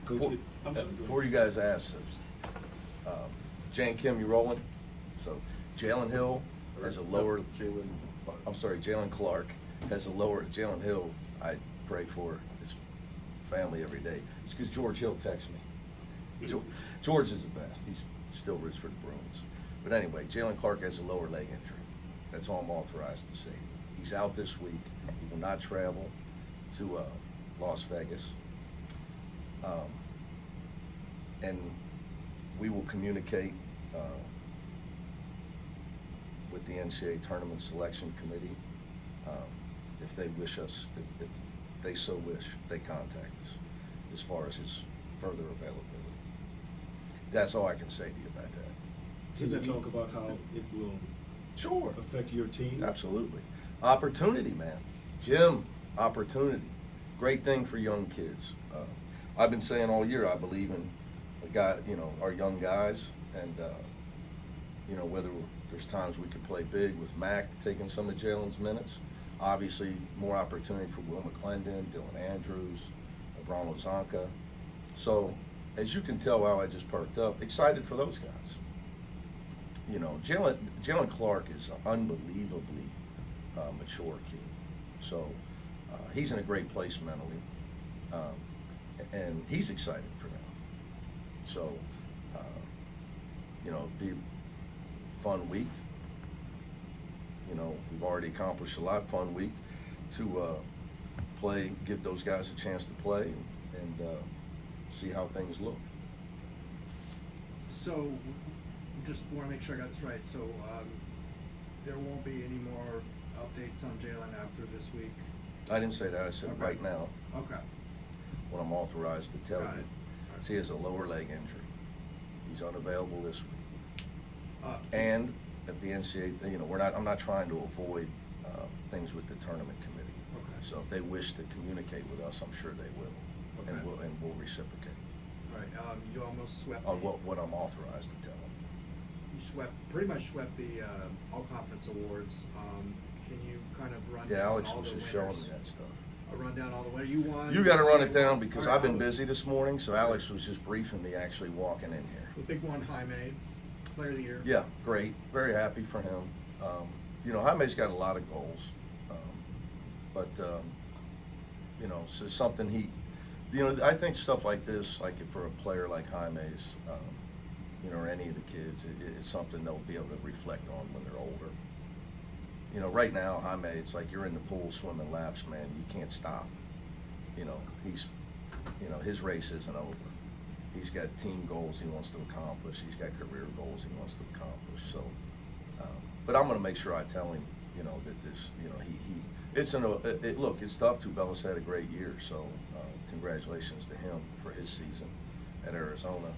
Coach, Before you guys ask, Jay and Kim, you rolling? So Jalen Hill has a lower. Jalen Clark has a lower. Jalen Hill, I pray for his family every day. It's because George Hill texts me. George is the best. He's still roots for the Bruins. But anyway, Jaylen Clark has a lower leg injury. That's all I'm authorized to say. He's out this week. He will not travel to Las Vegas. And we will communicate with the NCAA Tournament Selection Committee if they wish us, if they so wish, they contact us as far as his further availability. That's all I can say to you about that. Does that talk about how it will Sure. affect your team? Absolutely. Opportunity, man. Jim, opportunity. Great thing for young kids. I've been saying all year I believe in our young guys, and whether there's times we could play big with Mac taking some of Jalen's minutes. Obviously, more opportunity for Will McClendon, Dylan Andrews, Bruno Zonka. So, as you can tell, while I just perked up, excited for those guys. Jalen Clark is an unbelievably mature kid. So he's in a great place mentally, and he's excited for them. So, it'll be a fun week. We've already accomplished a lot. Fun week to give those guys a chance to play and see how things look. So, just want to make sure I got this right. So, there won't be any more updates on Jalen after this week? I didn't say that. I said Okay. right now, Okay. what I'm authorized to tell Got you. it. So he has a lower leg injury. He's unavailable this week. And at the NCAA, I'm not trying to avoid things with the tournament committee. Okay. So if they wish to communicate with us, I'm sure they will, Okay. and we'll reciprocate Right. You almost swept. on what I'm authorized to tell them. You pretty much swept the all conference awards. Can you kind of run Yeah, down Alex all was the just winners? showing me that stuff. Run down all the winners. You won. You got to run it down because All right, I've been I'll- busy this morning. So Alex was just briefing me actually walking in here. The big one, Jaime, Player of the Year. Yeah, great. Very happy for him. Jaime's got a lot of goals, but so something I think stuff like this, like for a player like Jaime's, or any of the kids, it's something they'll be able to reflect on when they're older. Right now, Jaime, it's like you're in the pool swimming laps, man. You can't stop. His race isn't over. He's got team goals he wants to accomplish. He's got career goals he wants to accomplish. So, but I'm going to make sure I tell him, that this, look, it's tough. Tubelis had a great year. So, congratulations to him for his season at Arizona.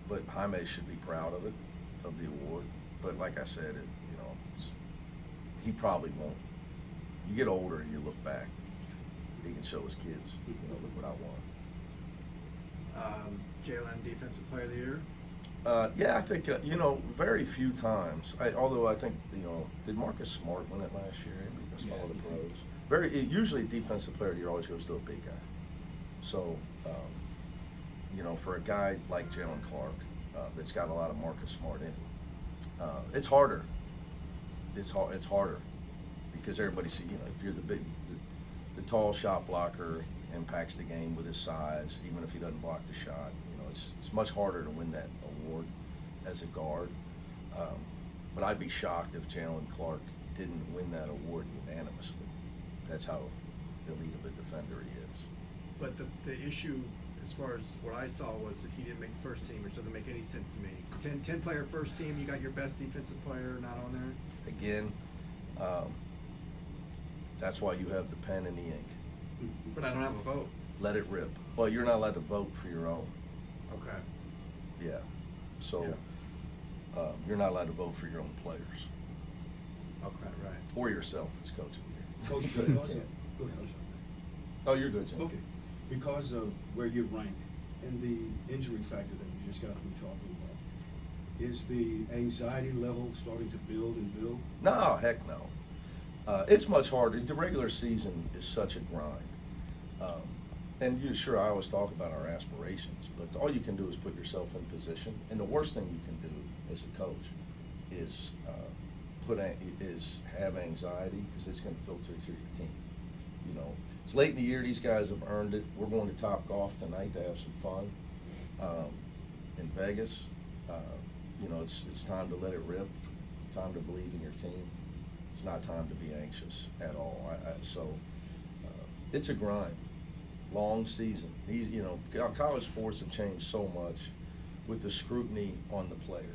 But Jaime should be proud of the award. But like I said, he probably won't. You get older and you look back. He can show his kids, look what I won. Jalen, Defensive Player of the Year. Yeah, I think, very few times. Although I think, did Marcus Smart win it last year? Because all the pros. Usually Defensive Player of the Year always goes to a big guy. So, for a guy like Jaylen Clark, that's got a lot of Marcus Smart in him, it's harder. It's harder because everybody see, if you're the tall shot blocker impacts the game with his size, even if he doesn't block the shot. It's much harder to win that award as a guard. But I'd be shocked if Jaylen Clark didn't win that award unanimously. That's how elite of a defender he is. But the issue, as far as what I saw, was that he didn't make the first team, which doesn't make any sense to me. 10 player first team, you got your best defensive player not on there? Again, that's why you have the pen and the ink. But I don't have a vote. Let it rip. Well, you're not allowed to vote for your own. Okay. Yeah. So you're not allowed to vote for your own players. Okay, right. Or yourself as coach of the year. Coach, go ahead. Oh, you're good, Jim. Okay. Because of where you rank and the injury factor that we just got through talking about, is the anxiety level starting to build and build? No, heck no. It's much harder. The regular season is such a grind. And sure, I always talk about our aspirations, but all you can do is put yourself in position. And the worst thing you can do as a coach is have anxiety, because it's going to filter to your team. You know, it's late in the year. These guys have earned it. We're going to Top Golf tonight to have some fun in Vegas. You know, it's time to let it rip. Time to believe in your team. It's not time to be anxious at all. It's a grind. Long season. You know, college sports have changed so much with the scrutiny on the players.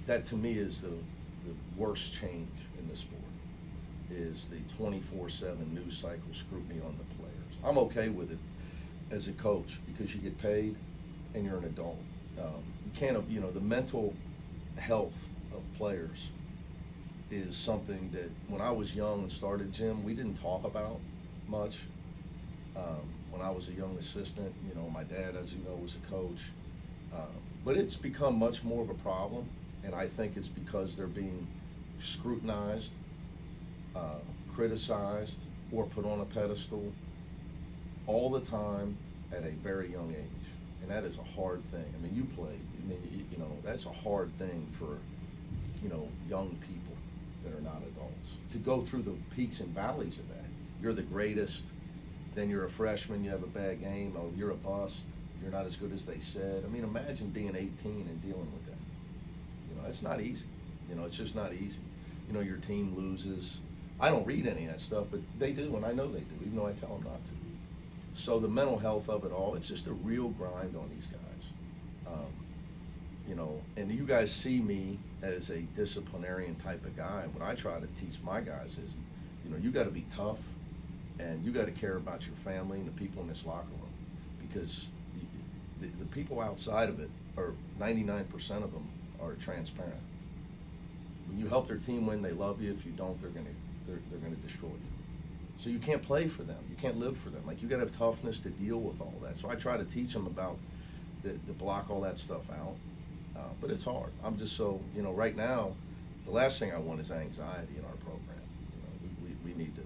That to me is the worst change in the sport, is the 24/7 news cycle scrutiny on the players. I'm okay with it as a coach because you get paid and you're an adult. You can't, you know, the mental health of players is something that when I was young and started gym, we didn't talk about much. When I was a young assistant, you know, my dad, as you know, was a coach. But it's become much more of a problem, and I think it's because they're being scrutinized, criticized, or put on a pedestal all the time at a very young age. And that is a hard thing. I mean, you played. I mean, you know, that's a hard thing for, you know, young people that are not adults to go through the peaks and valleys of that. You're the greatest. Then you're a freshman, you have a bad game, oh, you're a bust, you're not as good as they said. I mean, imagine being 18 and dealing with that. You know, it's not easy. You know, it's just not easy. You know, your team loses. I don't read any of that stuff, but they do, and I know they do, even though I tell them not to. So the mental health of it all, it's just a real grind on these guys. You know, and you guys see me as a disciplinarian type of guy. What I try to teach my guys is, you know, you got to be tough. And you got to care about your family and the people in this locker room, because the people outside of it are 99% of them are transparent. When you help their team win, they love you. If you don't, they're gonna destroy you. So you can't play for them. You can't live for them. Like, you got to have toughness to deal with all that. So I try to teach them about to block all that stuff out. But it's hard. I'm just so, you know, right now, the last thing I want is anxiety in our program. You know, we need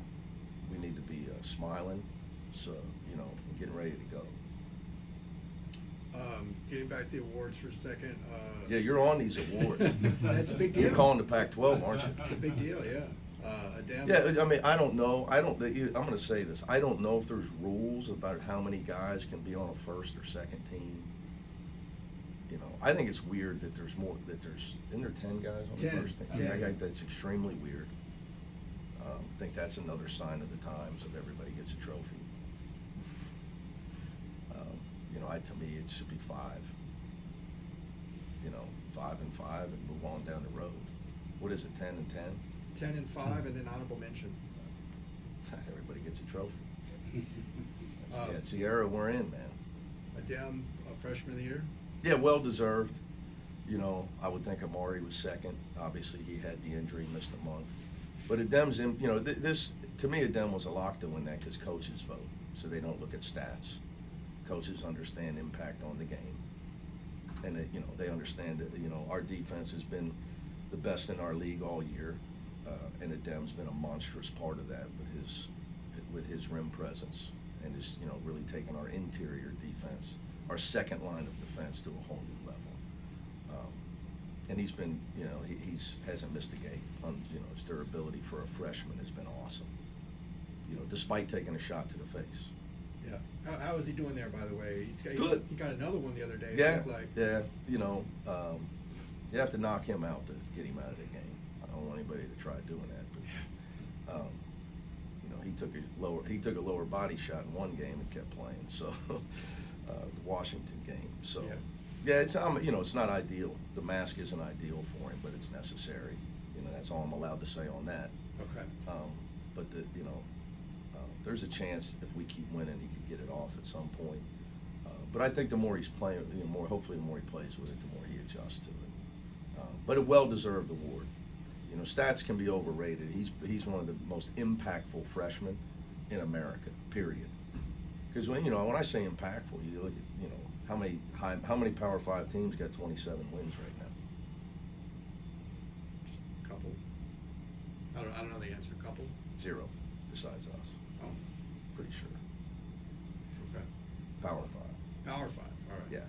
to be smiling, so, you know, getting ready to go. Getting back to the awards for a second. Yeah, you're on these awards. That's a big deal. You're calling the Pac-12, aren't you? It's a big deal, yeah. Adem. Yeah, I mean, I don't know. I'm going to say this. I don't know if there's rules about how many guys can be on a first or second team. You know, I think it's weird that isn't there 10 guys on the first team? 10. I think that's extremely weird. I think that's another sign of the times of everybody gets a trophy. You know, to me, it should be 5. You know, 5 and 5, and move on down the road. What is it, 10 and 10? 10 and 5, and then honorable mention. Everybody gets a trophy. It's the era we're in, man. Adem, freshman of the year. Yeah, well deserved. You know, I would think Amari was second. Obviously, he had the injury, missed a month. But Adem's in, you know, this, to me, Adem was a lock to win that because coaches vote, so they don't look at stats. Coaches understand impact on the game. And, you know, they understand that, you know, our defense has been the best in our league all year. And Adem's been a monstrous part of that with his rim presence and his, you know, really taking our interior defense, our second line of defense, to a whole new level. And he's been, you know, hasn't missed a game. You know, his durability for a freshman has been awesome. You know, despite taking a shot to the face. Yeah. How is he doing there, by the way? Good. He got another one the other day. Yeah. It looked like. Yeah. You know, you have to knock him out to get him out of the game. I don't want anybody to try doing that. But you know, he took a lower body shot in one game and kept playing. So the Washington game. So. Yeah. Yeah, it's you know, it's not ideal. The mask isn't ideal for him, but it's necessary. You know, that's all I'm allowed to say on that. Okay. But you know, there's a chance if we keep winning, he could get it off at some point. But I think the more he's playing, you know, hopefully the more he plays with it, the more he adjusts to it. But a well-deserved award. You know, stats can be overrated. He's one of the most impactful freshmen in America. Period. Because when I say impactful, you look at, you know, how many Power 5 teams got 27 wins right now? Just a couple. I don't know the answer. A couple. 0, besides us. Oh. Pretty sure. Power 5. Power 5, all right. Yeah.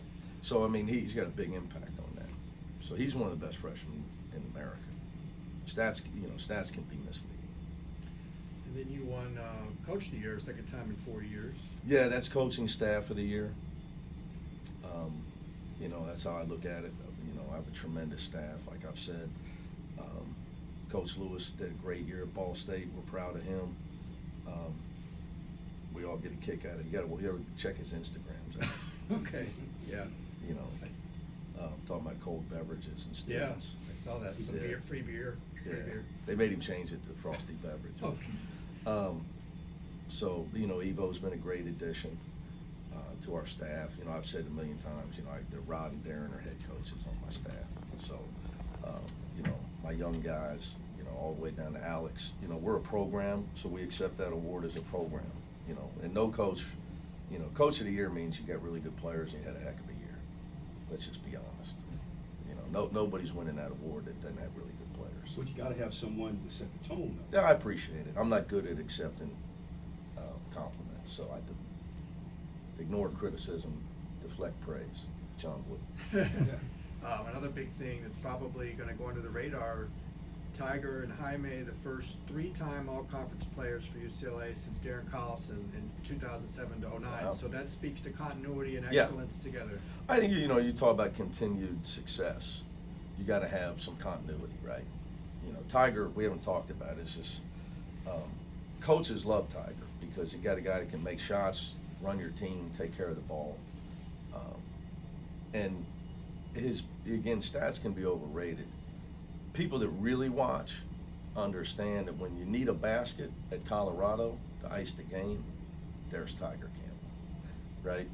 So, I mean, he's got a big impact on that. So he's one of the best freshmen in America. Stats can be misleading. And then you won Coach of the Year, second time in 4 years. Yeah, that's coaching staff of the year. That's how I look at it. I have a tremendous staff, like I've said. Coach Lewis did a great year at Ball State. We're proud of him. We all get a kick out of it. You gotta check his Instagrams out. Okay, yeah. Talking about cold beverages and Yeah, students. I saw that. Some Yeah. beer, free beer. Yeah, Free beer. they made him change it to frosty beverage. Okay. So, Evo's been a great addition to our staff. I've said a million times, Rod and Darren are head coaches on my staff. So, my young guys, all the way down to Alex, we're a program, so we accept that award as a program, and no coach, Coach of the Year means you got really good players and you had a heck of a year. Let's just be honest. Nobody's winning that award that doesn't have really good players. But you gotta have someone to set the tone, though. Yeah, I appreciate it. I'm not good at accepting compliments, so I ignore criticism, deflect praise. John Wood. Another big thing that's probably going to go under the radar, Tiger and Jaime, the first 3-time All-Conference players for UCLA since Darren Collison in 2007 to 09. Wow. So that speaks to continuity and Yeah. excellence together. I think, you talk about continued success. You got to have some continuity, right? Tiger, we haven't talked about it. It's just coaches love Tiger because you got a guy that can make shots, run your team, take care of the ball. And stats can be overrated. People that really watch understand that when you need a basket at Colorado to ice the game, there's Tiger Campbell, right?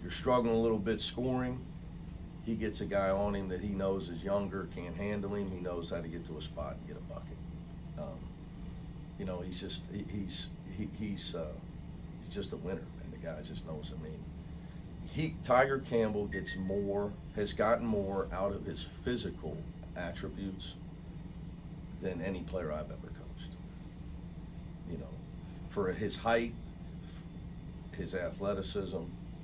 You're struggling a little bit scoring, he gets a guy on him that he knows is younger, can't handle him, he knows how to get to a spot and get a bucket. He's just a winner, and the guy just knows. Tiger Campbell has gotten more out of his physical attributes than any player I've ever coached. For his height, his athleticism,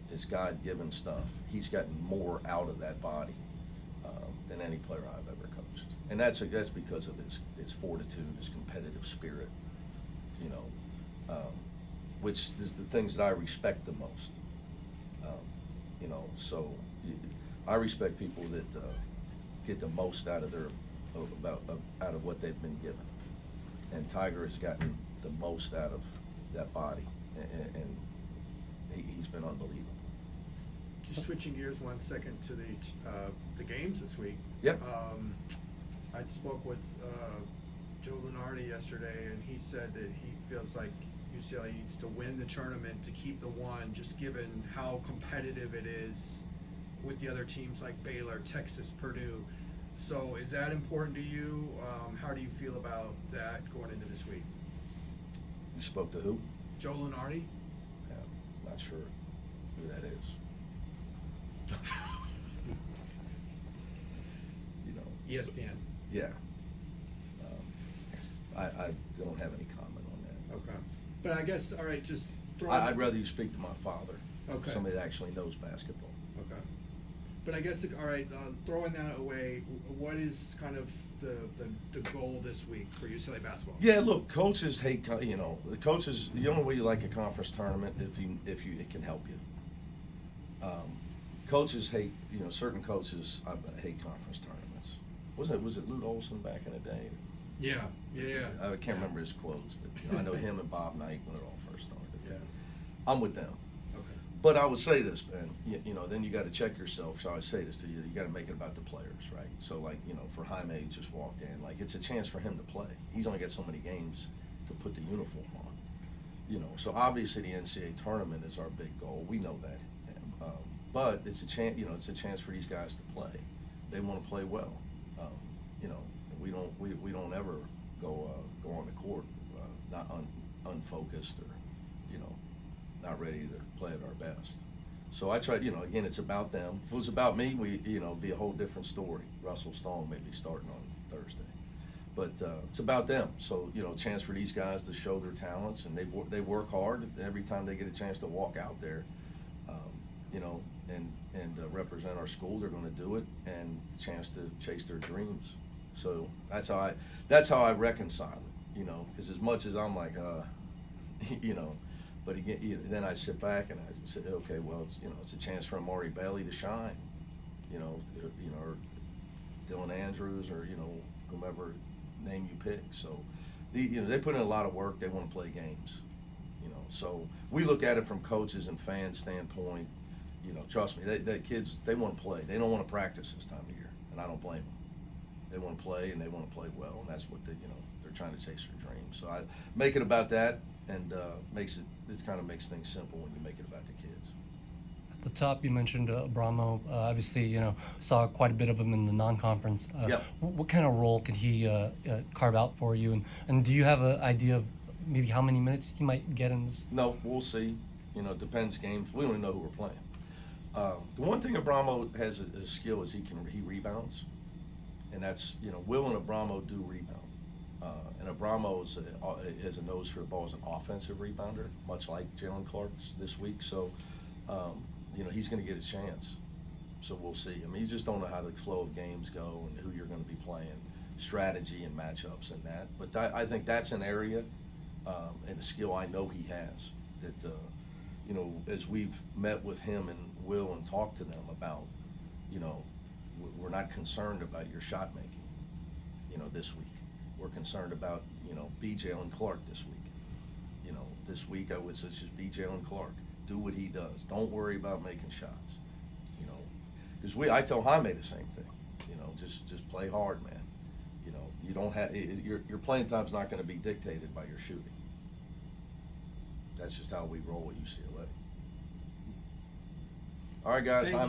his God-given stuff, he's gotten more out of that body than any player I've ever coached. And that's because of his fortitude, his competitive spirit, which is the things that I respect the most. So I respect people that get the most out of out of what they've been given. And Tiger has gotten the most out of that body, and he's been unbelievable. Just switching gears 1 second to the games this week. Yeah. I spoke with Joe Lunardi yesterday, and he said that he feels like UCLA needs to win the tournament to keep the one, just given how competitive it is with the other teams like Baylor, Texas, Purdue. So is that important to you? How do you feel about that going into this week? You spoke to who? Joe Lunardi? Yeah, not sure who that is. ESPN. Yeah. I don't have any comment on that. Okay. But I guess, all right, just throw I'd rather you speak to my father. Okay. Somebody that actually knows basketball. Okay. But I guess, all right, throwing that away, what is kind of the goal this week for UCLA basketball? Yeah, look, coaches hate, the coaches, the only way you like a conference tournament if it can help you. Coaches hate, certain coaches hate conference tournaments. Was it Lute Olson back in the day? Yeah. I can't remember his quotes, but I know him and Bob Knight when it all first started. Yeah. I'm with them. Okay. But I would say this, man, then you got to check yourself. So I say this to you, you got to make it about the players, right? So for Jaime, he just walked in, it's a chance for him to play. He's only got so many games to put the uniform on. So obviously the NCAA tournament is our big goal. We know that. But it's a chance, it's a chance for these guys to play. They want to play well. We don't ever go on the court not unfocused or not ready to play at our best. So I try, again, it's about them. If it was about me, it'd be a whole different story. Russell Stone may be starting on Thursday, but it's about them. So a chance for these guys to show their talents, and they work hard every time they get a chance to walk out there. you know, and represent our school. They're going to do it, and a chance to chase their dreams. So that's how I reconcile it, you know, because as much as I'm like, you know, but again, then I sit back and I say, okay, well, it's, you know, it's a chance for Amari Bailey to shine, you know, or Dylan Andrews, or, you know, whomever name you pick. So, you know, they put in a lot of work. They want to play games, you know. So we look at it from coaches and fans standpoint. You know, trust me, the kids, they want to play. They don't want to practice this time of year, and I don't blame them. They want to play, and they want to play well, and that's what they, you know, they're trying to chase their dreams. So I make it about that, and it kind of makes things simple when you make it about the kids. At the top, you mentioned Bramo. Obviously, you know, saw quite a bit of him in the non-conference. Yep. What kind of role could he carve out for you? And do you have an idea of maybe how many minutes he might get in this? No, we'll see. You know, it depends games. We don't even know who we're playing. The one thing Abramo has a skill is he rebounds, and that's, you know, Will and Abramo do rebound. And Abramo has a nose for the ball as an offensive rebounder, much like Jalen Clark this week. So, you know, he's going to get a chance. So we'll see. I mean, you just don't know how the flow of games go and who you're going to be playing, strategy and matchups and that. But I think that's an area and a skill I know he has that, you know, as we've met with him and Will and talked to them about, you know, we're not concerned about your shot making, you know, this week. We're concerned about, you know, be Jalen Clark this week. You know, this week I would say just be Jalen Clark. Do what he does. Don't worry about making shots. You know, because I tell Jaime the same thing. You know, just play hard, man. You know, you don't have your playing time's not going to be dictated by your shooting. That's just how we roll at UCLA. All right, guys. Thank you.